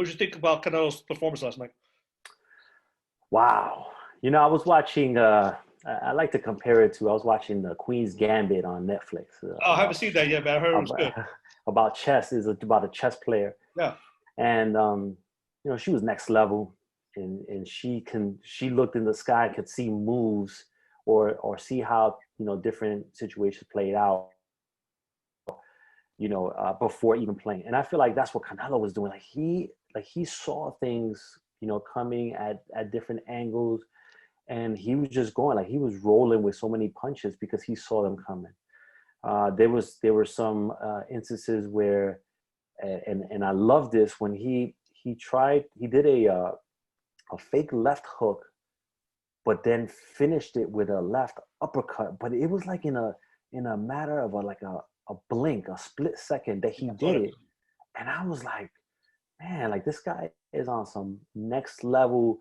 What did you think about Canelo's performance last night? Wow. I was watching I like to compare it to I was watching the Queen's Gambit on Netflix Oh, I haven't seen that yet, man. I heard it was about good. about chess. Is about a chess player, Yeah, and she was next level, and she looked in the sky, could see moves or see how different situations played out, before even playing. And I feel like that's what Canelo was doing. Like he saw things, coming at different angles, and he was just going, like he was rolling with so many punches because he saw them coming. There were some instances where, and I love this when he did a fake left hook, but then finished it with a left uppercut. But it was like in a matter of a blink, a split second that he I saw did that. it, and I was like, man, like this guy is on some next level.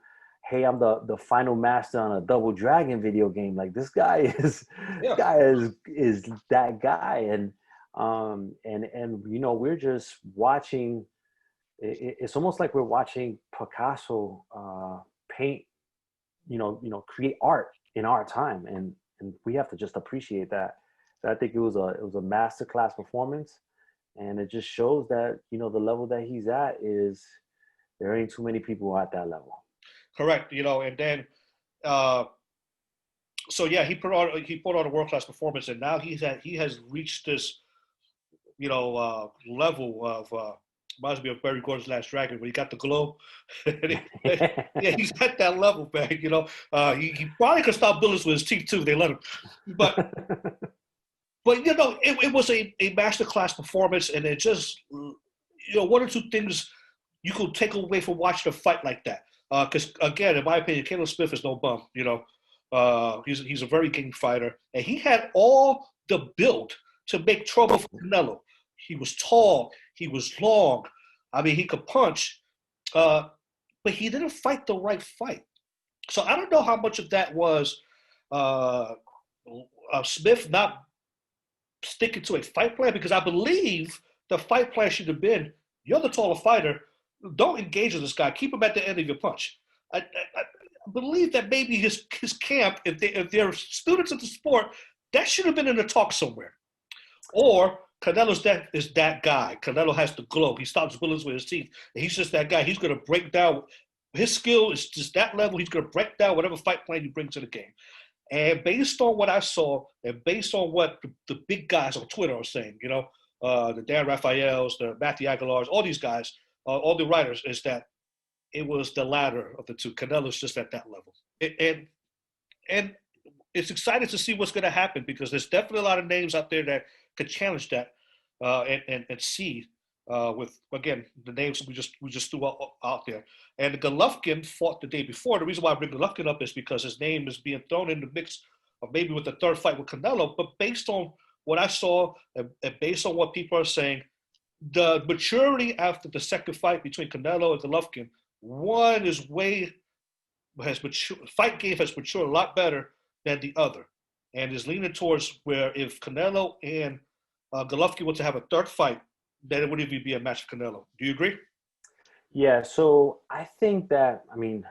Hey, I'm the final master on a Double Dragon video game. Like this guy is, this Yeah, guy is that guy, and we're just watching. It's almost like we're watching Picasso paint, create art in our time, and we have to just appreciate that. So I think it was a masterclass performance, and it just shows that the level that he's at is there ain't too many people at that level. correct. And then uh, so yeah, he put on a world class performance, and now he has reached this level of reminds me of Barry Gordon's Last Dragon when he got the glow. Yeah, he's at that level, man. He probably could stop bullets with his teeth too. They let him, but it was a masterclass performance, and it just one or two things you could take away from watching a fight like that. Because again, in my opinion, Caleb Smith is no bum. He's a very game fighter, and he had all the build to make trouble for Canelo. He was tall, he was long. I mean, he could punch, uh, but he didn't fight the right fight. So I don't know how much of that was uh, Smith not sticking to a fight plan, because I believe the fight plan should have been: you're the taller fighter, don't engage with this guy, keep him at the end of your punch. I believe that maybe his camp, if they're students of the sport, that should have been in the talk somewhere. Or Canelo is that guy. Canelo has the glow. He stops bullets with his teeth. And he's just that guy. He's going to break down. His skill is just that level. He's going to break down whatever fight plan you bring to the game. And based on what I saw, and based on what the big guys on Twitter are saying, the Dan Raphaels, the Matthew Aguilars, all these guys, all the writers, is that it was the latter of the two. Canelo's just at that level. And it's exciting to see what's going to happen, because there's definitely a lot of names out there that could challenge that, and see, with again the names we just threw out there. And Golovkin fought the day before. The reason why I bring Golovkin up is because his name is being thrown in the mix of maybe with the third fight with Canelo. But based on what I saw, and based on what people are saying, the maturity after the second fight between Canelo and Golovkin, one is way has matured. Fight game has matured a lot better than the other, and is leaning towards where if Canelo and Golovkin were to have a third fight, then it wouldn't even be a match for Canelo. Do you agree? Yeah, so I think that, I mean,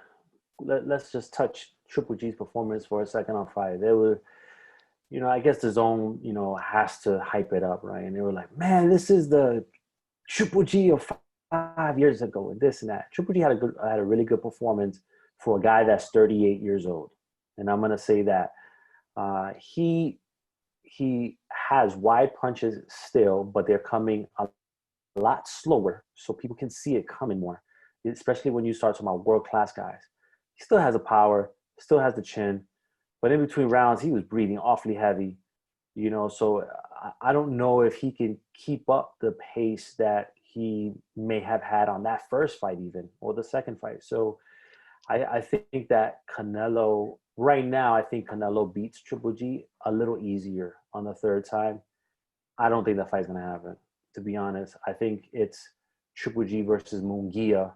let's just touch Triple G's performance for a second on Friday. They were, I guess the zone, has to hype it up, right? And they were like, man, this is the Triple G of 5 years ago, and this and that. Triple G had a really good performance for a guy that's 38 years old, and I'm gonna say that he has wide punches still, but they're coming a lot slower, so people can see it coming more. Especially when you start talking about world class guys, he still has the power, still has the chin, but in between rounds he was breathing awfully heavy. So I don't know if he can keep up the pace that he may have had on that first fight, even, or the second fight. So I think that Canelo, right now, I think Canelo beats Triple G a little easier on the third time. I don't think that fight's going to happen, to be honest. I think it's Triple G versus Munguia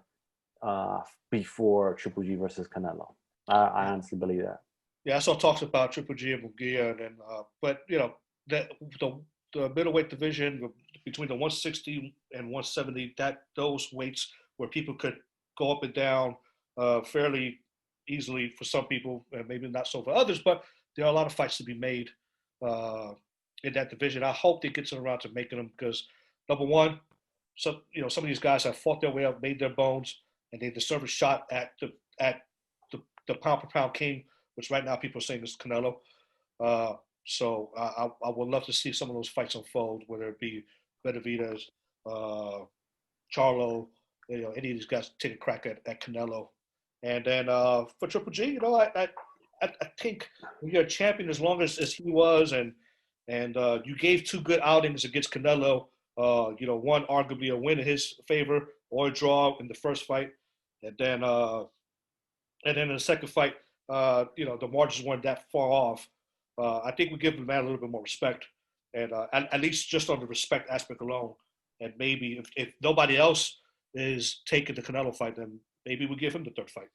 uh, before Triple G versus Canelo. I honestly believe that. Yeah, I saw talks about Triple G and Mugia, and then, but that the middleweight division between the 160 and 170, that those weights where people could go up and down fairly easily for some people, and maybe not so for others. But there are a lot of fights to be made uh, in that division. I hope they get around to making them because number one, some of these guys have fought their way up, made their bones, and they deserve a shot at the pound for pound king, which right now people are saying is Canelo. Uh, so I would love to see some of those fights unfold, whether it be Benavidez, uh, Charlo, any of these guys take a crack at Canelo. And then for Triple G, I think when you're a champion, as long as he was, and you gave two good outings against Canelo, one arguably a win in his favor or a draw in the first fight, and then in the second fight, the margins weren't that far off. I think we give the man a little bit more respect, and at least just on the respect aspect alone. And maybe if nobody else is taking the Canelo fight, then maybe we give him the third fight.